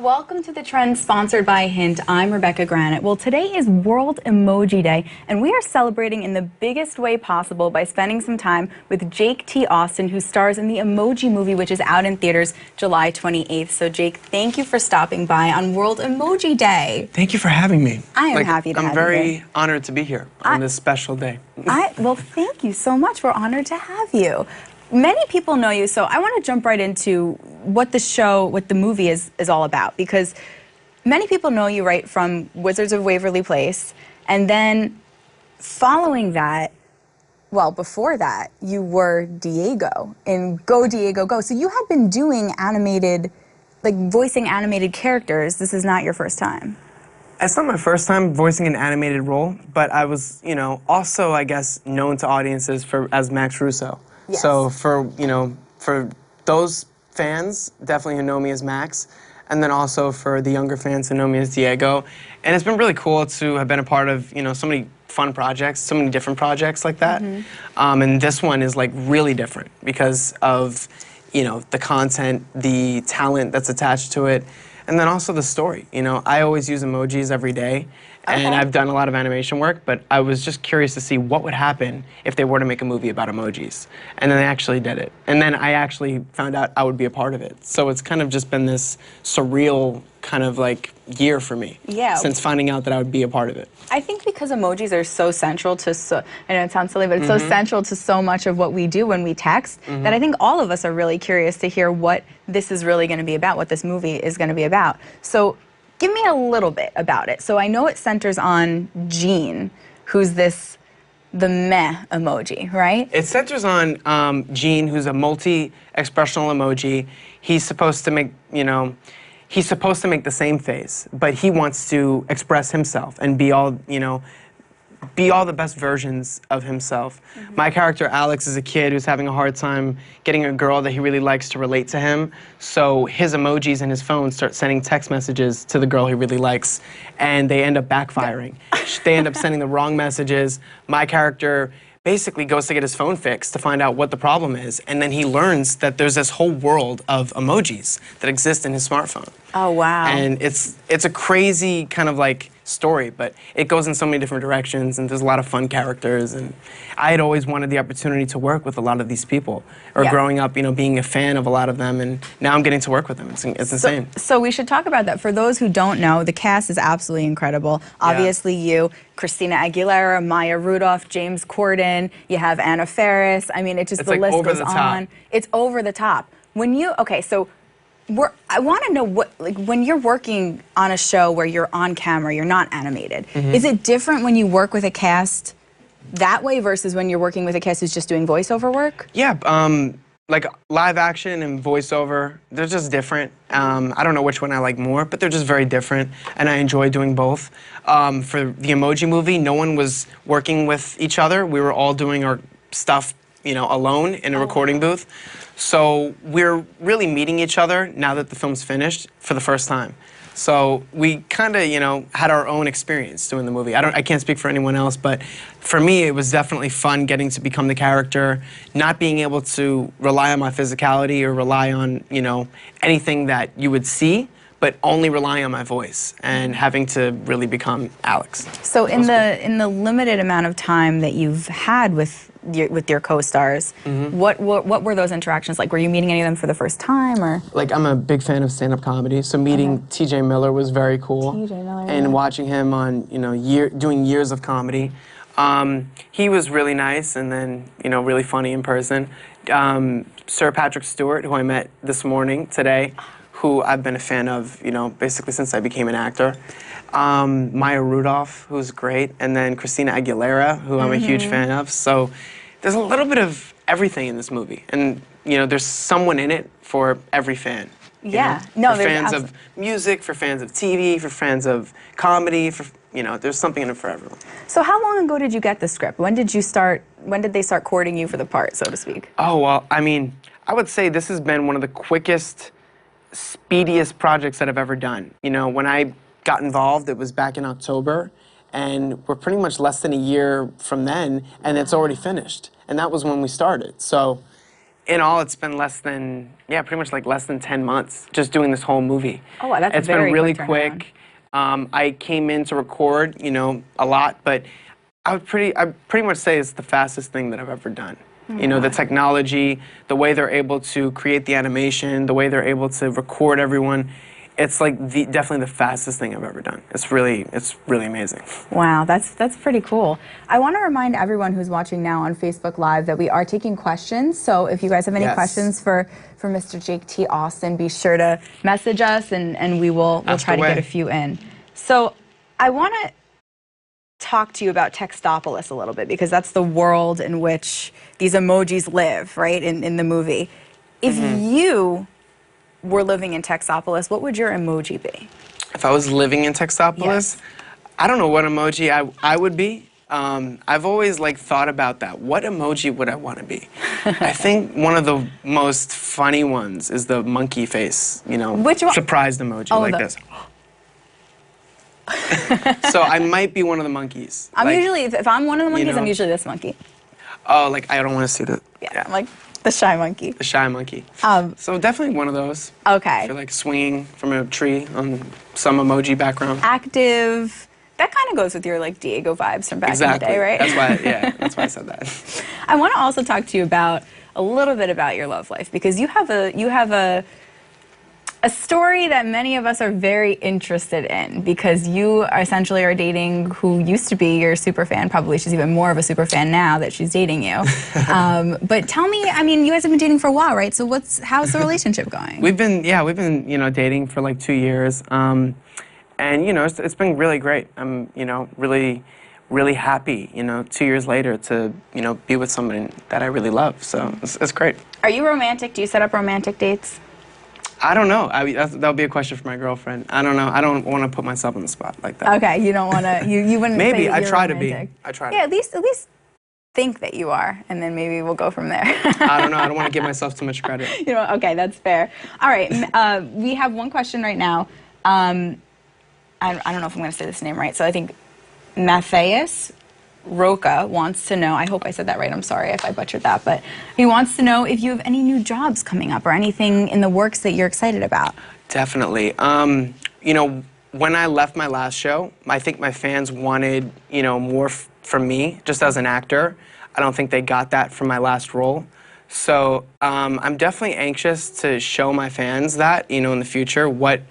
Welcome to The Trend, sponsored by Hint. I'm Rebecca Granet. Well, today is World Emoji Day, and we are celebrating in the biggest way possible by spending some time with Jake T. Austin, who stars in the Emoji movie, which is out in theaters July 28th. So, Jake, thank you for stopping by on World Emoji Day. Thank you for having me. I am happy to have you. I'm very honored to be here on this special day. Well, thank you so much. We're honored to have you. Many people know you, so I want to jump right into what the movie is all about, because many people know you, right, from Wizards of Waverly Place, and then following that, well, before that, you were Diego in Go Diego Go. So you had been doing animated, like voicing animated characters. This is not your first time. It's not my first time voicing an animated role, but I was, also, I guess, known to audiences as Max Russo. Yes. So for those fans, definitely who know me as Max, and then also for the younger fans who know me as Diego. And it's been really cool to have been a part of, so many fun projects, so many different projects like that. And this one is like really different because of, the content, the talent that's attached to it, and then also the story. I always use emojis every day. And I've done a lot of animation work, but I was just curious to see what would happen if they were to make a movie about emojis. And then they actually did it. And then I actually found out I would be a part of it. So it's kind of just been this surreal kind of like year for me. Yeah. Since finding out that I would be a part of it. I think because emojis are so central to, I know it sounds silly, but it's so central to so much of what we do when we text, that I think all of us are really curious to hear what this is really going to be about, what this movie is going to be about. So give me a little bit about it. So I know it centers on Gene, who's the meh emoji, right? It centers on Gene, who's a multi-expressional emoji. He's supposed to make, he's supposed to make the same face, but he wants to express himself and be all, be all the best versions of himself. My character, Alex, is a kid who's having a hard time getting a girl that he really likes to relate to him. So his emojis in his phone start sending text messages to the girl he really likes, and they end up backfiring. They end up sending the wrong messages. My character basically goes to get his phone fixed to find out what the problem is, and then he learns that there's this whole world of emojis that exist in his smartphone. Oh, wow. And it's a crazy kind of like story, but it goes in so many different directions, and there's a lot of fun characters, and I had always wanted the opportunity to work with a lot of these people, or growing up, being a fan of a lot of them, and now I'm getting to work with them. It's insane. So we should talk about that. For those who don't know, the cast is absolutely incredible. Obviously you, Christina Aguilera, Maya Rudolph, James Corden, you have Anna Faris. I mean, the list goes on. It's over the top. When you, so I want to know when you're working on a show where you're on camera, you're not animated. Is it different when you work with a cast that way versus when you're working with a cast who's just doing voiceover work? Yeah, like live action and voiceover, they're just different. I don't know which one I like more, but they're just very different, and I enjoy doing both. For the Emoji movie, no one was working with each other. We were all doing our stuff, alone in a recording booth. So we're really meeting each other now that the film's finished for the first time. So we kind of, had our own experience doing the movie. I can't speak for anyone else, but for me, it was definitely fun getting to become the character, not being able to rely on my physicality or rely on, anything that you would see, but only relying on my voice and having to really become Alex. So in the limited amount of time that you've had with your co-stars, what were those interactions like? Were you meeting any of them for the first time, or? Like, I'm a big fan of stand-up comedy, so meeting TJ Miller was very cool. TJ Miller, and watching him on, doing years of comedy. He was really nice, and then, really funny in person. Sir Patrick Stewart, who I met this morning, today, who I've been a fan of, basically since I became an actor. Maya Rudolph, who's great, and then Christina Aguilera, who I'm a huge fan of. So there's a little bit of everything in this movie, and there's someone in it for every fan. Yeah, for fans of music, for fans of TV, for fans of comedy, there's something in it for everyone. So how long ago did you get the script? When did they start courting you for the part, so to speak? Oh, well, I mean, I would say this has been one of the quickest, speediest projects that I've ever done. When I got involved, it was back in October, and we're pretty much less than a year from then, and it's already finished. And that was when we started. So in all, it's been less than, pretty much like less than 10 months just doing this whole movie. Oh, wow, that's it's very been really quick. I came in to record, a lot, but I pretty much say it's the fastest thing that I've ever done. The technology, the way they're able to create the animation, the way they're able to record everyone. It's like definitely the fastest thing I've ever done. It's really amazing. Wow, that's pretty cool. I want to remind everyone who's watching now on Facebook Live that we are taking questions. So if you guys have any questions for Mr. Jake T. Austin, be sure to message us and we'll try to get a few in. So I want to talk to you about Textopolis a little bit, because that's the world in which these emojis live, right, in the movie. If you were living in Textopolis, what would your emoji be? If I was living in Textopolis, I don't know what emoji I would be. I've always thought about that. What emoji would I want to be? I think one of the most funny ones is the monkey face, Which one? Surprised emoji, this. So I might be one of the monkeys. I'm usually, if I'm one of the monkeys, I'm usually this monkey. Oh, I don't want to see that. Yeah, I'm like the shy monkey. The shy monkey. So definitely one of those. Okay. If you're swinging from a tree on some emoji background. Active. That kind of goes with your Diego vibes from back in the day, right? That's why, that's why I said that. I want to also talk to you about a little bit about your love life, because you have a story that many of us are very interested in, because you essentially are dating who used to be your super fan. Probably she's even more of a super fan now that she's dating you. But tell me, you guys have been dating for a while, right? So how's the relationship going? We've been dating for 2 years. And it's been really great. I'm really happy, 2 years later to be with someone that I really love. So it's great. Are you romantic? Do you set up romantic dates? I don't know. That'll be a question for my girlfriend. I don't know. I don't want to put myself on the spot like that. Okay, you don't want to. You wouldn't. Maybe say I try romantic. to be. I try. Yeah, at least think that you are, and then maybe we'll go from there. I don't know. I don't want to give myself too much credit. Okay, that's fair. All right, we have one question right now. I don't know if I'm going to say this name right. So I think Matthias Roca wants to know, I hope I said that right, I'm sorry if I butchered that, but he wants to know if you have any new jobs coming up or anything in the works that you're excited about. Definitely. When I left my last show, I think my fans wanted, more from me, just as an actor. I don't think they got that from my last role. So I'm definitely anxious to show my fans that, in the future, what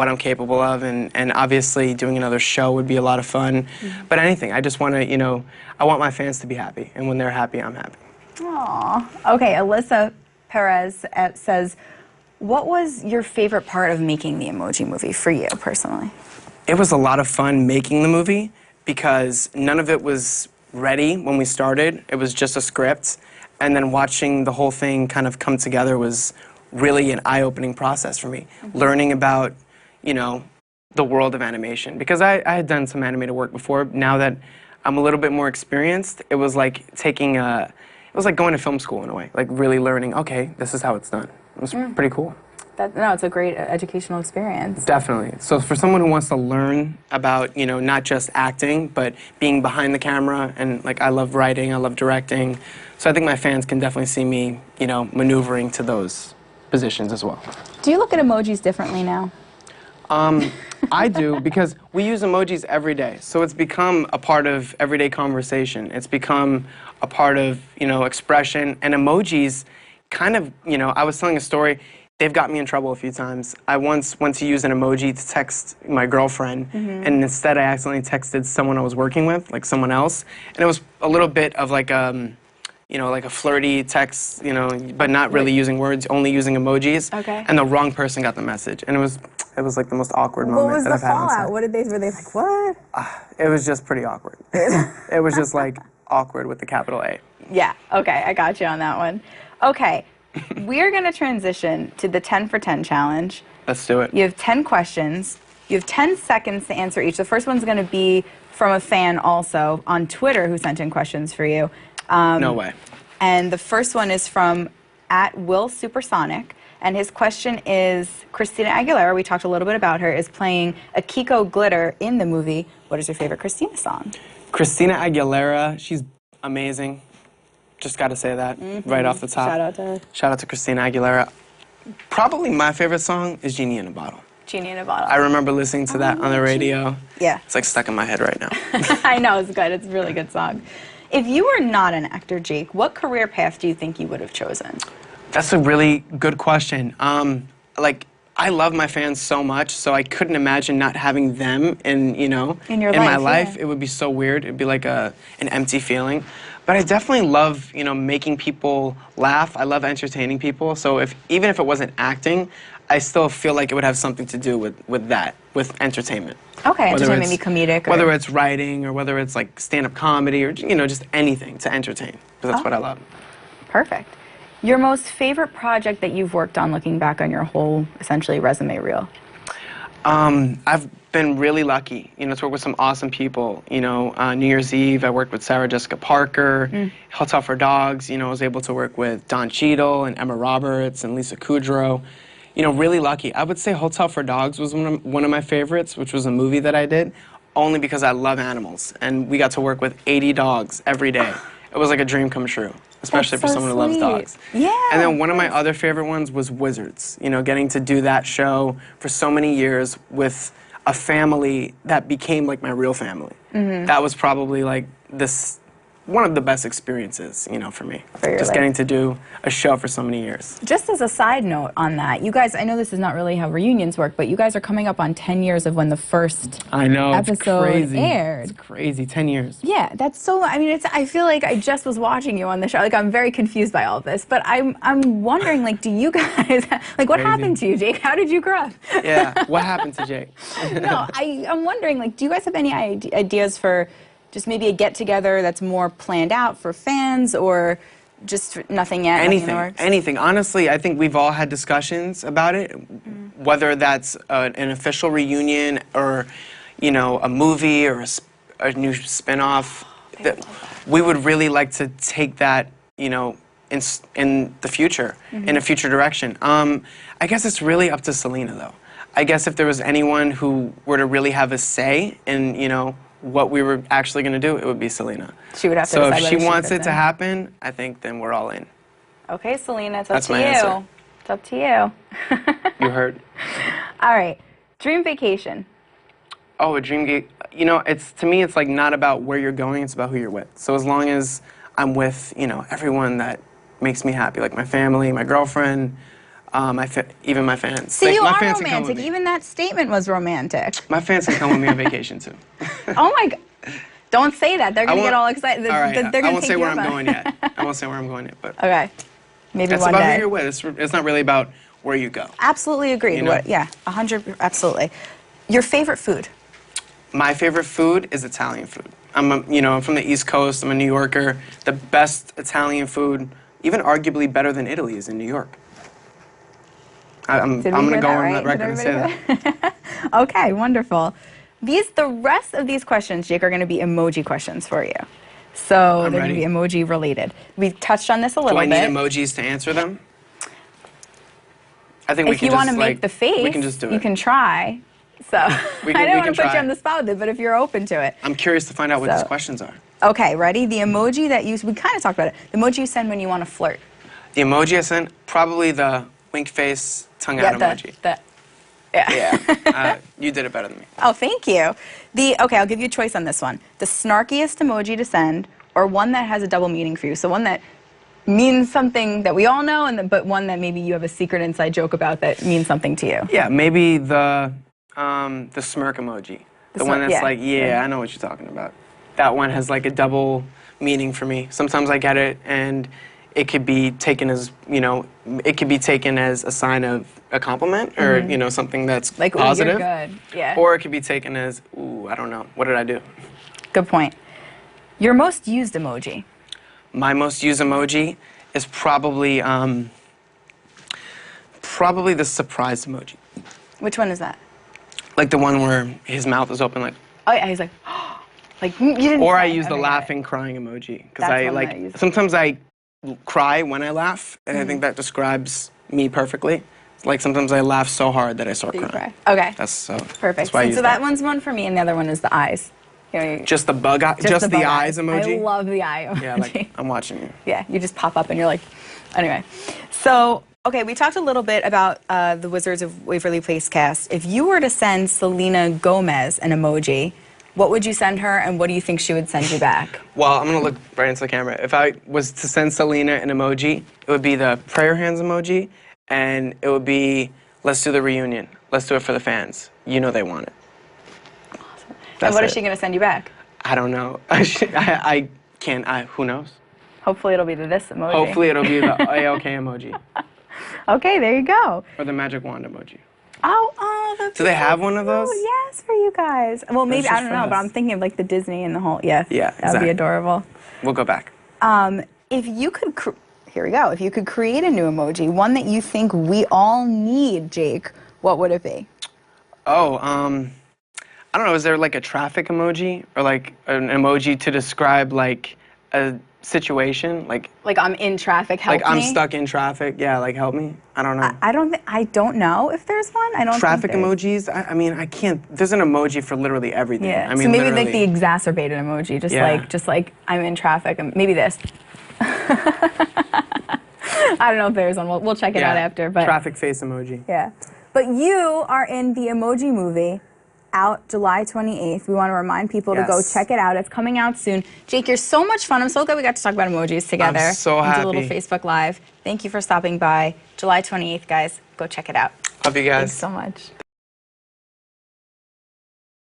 I'm capable of, and obviously doing another show would be a lot of fun. But anything, I just want to, I want my fans to be happy, and when they're happy, I'm happy. Aww. Okay, Alyssa Perez says, what was your favorite part of making the Emoji Movie for you, personally? It was a lot of fun making the movie, because none of it was ready when we started. It was just a script, and then watching the whole thing kind of come together was really an eye-opening process for me. Learning about the world of animation, because I had done some animated work before. Now that I'm a little bit more experienced, it was like it was like going to film school in a way, really learning, okay, this is how it's done. It was pretty cool. No, it's a great educational experience. Definitely. So for someone who wants to learn about, not just acting, but being behind the camera, and I love writing, I love directing, so I think my fans can definitely see me, maneuvering to those positions as well. Do you look at emojis differently now? I do, because we use emojis every day. So it's become a part of everyday conversation. It's become a part of, expression. And emojis kind of, I was telling a story, they've got me in trouble a few times. I once went to use an emoji to text my girlfriend, and instead I accidentally texted someone I was working with, someone else. And it was a little bit of like a flirty text, but not really using words, only using emojis. Okay. And the wrong person got the message. And it was the most awkward moment that I've had. What was the fallout? Were they like, what? It was just pretty awkward. It was just awkward with the capital A. Yeah, okay, I got you on that one. Okay, we're gonna transition to the 10 for 10 challenge. Let's do it. You have 10 questions. You have 10 seconds to answer each. The first one's gonna be from a fan also on Twitter who sent in questions for you. No way. And the first one is from @WillSupersonic. And his question is, Christina Aguilera, we talked a little bit about her, is playing Akiko Glitter in the movie. What is your favorite Christina song? Christina Aguilera, she's amazing. Just got to say that right off the top. Shout out to Christina Aguilera. Probably my favorite song is Genie in a Bottle. Genie in a Bottle. I remember listening to that on the radio. Yeah. It's like stuck in my head right now. I know, it's good. It's a really good song. If you were not an actor, Jake, what career path do you think you would have chosen? That's a really good question. Like, I love my fans so much, so I couldn't imagine not having them in, you know, in my life. It would be so weird. It'd be like an empty feeling. But I definitely love, you know, making people laugh. I love entertaining people. So even if it wasn't acting, I still feel like it would have something to do with that, with entertainment. Okay, entertainment, maybe comedic. Whether it's writing or whether it's like stand-up comedy or, you know, just anything to entertain, because that's what I love. Perfect. Your most favorite project that you've worked on looking back on your whole, essentially, resume reel? I've been really lucky, you know, to work with some awesome people. You know, New Year's Eve, I worked with Sarah Jessica Parker. Hotel for Dogs, you know, I was able to work with Don Cheadle and Emma Roberts and Lisa Kudrow. You know, really lucky. I would say Hotel for Dogs was one of my favorites, which was a movie that I did, only because I love animals. And we got to work with 80 dogs every day. It was like a dream come true, especially for someone who loves dogs. Yeah. And then one of my other favorite ones was Wizards. You know, getting to do that show for so many years with a family that became like my real family. That was probably like one of the best experiences, you know, for me. Just getting to do a show for so many years. Just as a side note on that, you guys, I know this is not really how reunions work, but you guys are coming up on 10 years of when the first episode aired. It's crazy, 10 years. Yeah, that's so, I mean, I feel like I just was watching you on the show. Like, I'm very confused by all of this, but I'm wondering, like, do you guys, like, what happened to you, Jake? How did you grow up? Yeah, what happened to Jake? No, I'm wondering, like, do you guys have any ideas for just maybe a get-together that's more planned out for fans, or just nothing yet? Anything. Honestly, I think we've all had discussions about it, whether that's an official reunion or, you know, a movie or a new spin-off. We would really like to take that, you know, in the future, in a future direction. I guess it's really up to Selena, though. I guess if there was anyone who were to really have a say in, you know, what we were actually going to do, it would be Selena. She would have to decide. So if she wants it to happen, I think then we're all in. Okay, Selena, it's up to you. Answer. It's up to you. You heard. All right, dream vacation. Oh, a dream you know, to me, it's like not about where you're going, it's about who you're with. So as long as I'm with, you know, everyone that makes me happy, like my family, my girlfriend, even my fans. See, you are romantic. Even that statement was romantic. My fans can come with me on vacation, too. Oh, my God. Don't say that. They're going to get all excited. All right, I won't say where I'm going yet. I won't say where I'm going yet, but... Okay. Maybe one day. It's about who you're with. It's not really about where you go. Absolutely agreed. You know? Yeah, 100, absolutely. Your favorite food? My favorite food is Italian food. I'm from the East Coast. I'm a New Yorker. The best Italian food, even arguably better than Italy, is in New York. I'm going to go on that record and say that. Okay, wonderful. The rest of these questions, Jake, are going to be emoji questions for you. So they're going to be emoji related. We touched on this a little bit. Do I need emojis to answer them? I think if you want to make the face, we can just do it. You can try. So I don't want to put you on the spot with it, but if you're open to it. I'm curious to find out what these questions are. Okay, ready? The emoji that we kind of talked about it. The emoji you send when you want to flirt. The emoji I send? Probably the wink face, tongue out emoji. Yeah. You did it better than me. Oh, thank you. Okay, I'll give you a choice on this one. The snarkiest emoji to send, or one that has a double meaning for you. So one that means something that we all know, but one that maybe you have a secret inside joke about that means something to you. Yeah, maybe the smirk emoji. The one that's like, yeah, I know what you're talking about. That one has like a double meaning for me. Sometimes I get it, and it could be taken as, it could be taken as a sign of a compliment or, something that's like, positive. Ooh, you're good. Yeah. Or it could be taken as, ooh, I don't know. What did I do? Good point. Your most used emoji? My most used emoji is probably the surprise emoji. Which one is that? Like the one where his mouth is open, like. Oh yeah, he's like, like you didn't. Or I use the laughing, crying emoji because sometimes I cry when I laugh, and I think that describes me perfectly. Like sometimes I laugh so hard that I start crying. Okay. That's perfect. That's why so that one's one for me, and the other one is the eyes. Just the bug eye, just the eyes emoji? I love the eye emoji. Yeah, like, I'm watching you. Yeah, you just pop up and you're like, anyway. So, okay, we talked a little bit about the Wizards of Waverly Place cast. If you were to send Selena Gomez an emoji, what would you send her, and what do you think she would send you back? Well, I'm gonna look right into the camera. If I was to send Selena an emoji, it would be the prayer hands emoji, and it would be, let's do the reunion. Let's do it for the fans. You know they want it. Awesome. And what is she gonna send you back? I don't know. I can't, who knows? Hopefully it'll be this emoji. Hopefully it'll be the A-OK emoji. Okay, there you go. Or the magic wand emoji. Oh, that's Do they have one of those? Yes, for you guys. Well, maybe, I don't know, but I'm thinking of like the Disney and the whole, yeah. Yeah, that would be adorable. We'll go back. If you could, here we go. If you could create a new emoji, one that you think we all need, Jake, what would it be? Oh, I don't know, is there like a traffic emoji? Or like an emoji to describe like a situation? Like I'm in traffic, help me? Like I'm stuck in traffic, yeah, like help me? I don't know. I don't know if there's one. I don't Traffic think emojis? I mean, I can't, there's an emoji for literally everything. Yeah, I mean, so maybe literally. like the exacerbated emoji, just like I'm in traffic, and maybe this. I don't know if there's one. We'll check it out after. But traffic face emoji. Yeah. But you are in the Emoji movie, out July 28th. We want to remind people to go check it out. It's coming out soon. Jake, you're so much fun. I'm so glad we got to talk about emojis together. I'm so happy. And do a little Facebook Live. Thank you for stopping by. July 28th, guys. Go check it out. Love you guys. Thanks so much.